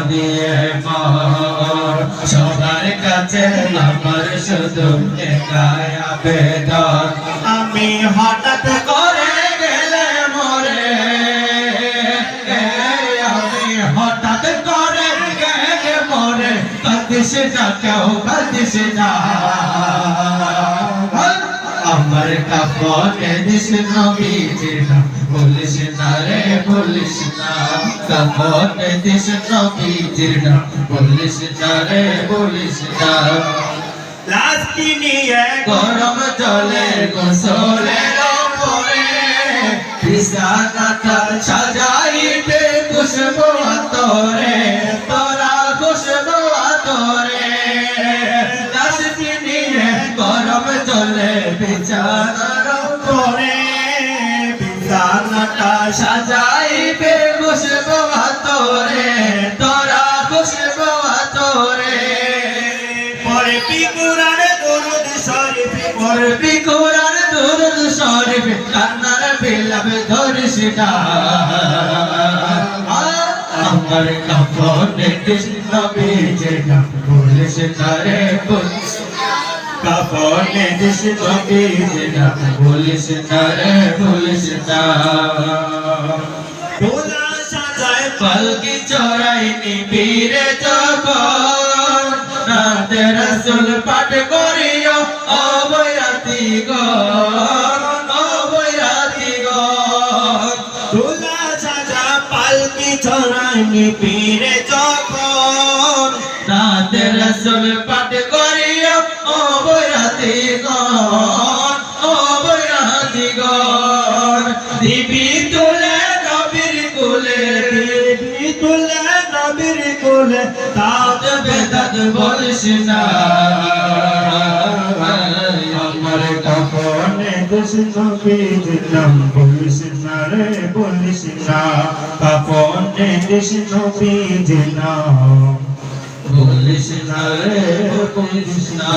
দিয়ে মন সবার কাছে আমার শুধু একাই আবেদন আমি হঠাৎ করে গেলে মরে আমি হঠাৎ করে গেলে মরে কাঁদিস না কেউ কাঁদিস না আমার কাপড়ে দিস নবীজির নাম বলিস না রে বলিস না কাপড়ে দিস নবীজির নাম বলিস না রে বলিস না লাস্তি নিয়ে গরম জলে গোসলের পরে বিছানাটা সাজাইতে খুশবু আতরে তোরা খুশবু আতরে লাস্তি নিয়ে গরম জলে বিছানার পরে বিছানাটা সাজাইতে খুশবু আতরে তোরা খুশবু আতরে পড়বি কুরআন দুরূদ শরীফ পড়বি কুরআন দুরূদ শরীফ কান্নার বিলাপ ধরিস না আমার কাপড়ে দিস নবীজির নাম বলিস না রে বলিস কাপড়ে দিস নবীজির নাম বলিস না রে বলিস না দোলা সাজায় পালকি চড়াই নিবিরে যখন নাতে রাসূল পাঠ করিও অবয়াতি গণ অবয়াতি গণ দোলা সাজা পালকি চড়াই নিবিরে যখন নাতে রাসূল পাঠ করিও অবয়াতি গণ অবয়াতি গণ দিবি তুলে নবীর কুলে দিবি তুলে নবীর কুলে তাজ বেদাত বলিস না আমার কাপড়ে দিস নবীজির নাম বলিস না রে বলিস না কাপড়ে দিস নবীজির নাম বলিস না রে বলিস না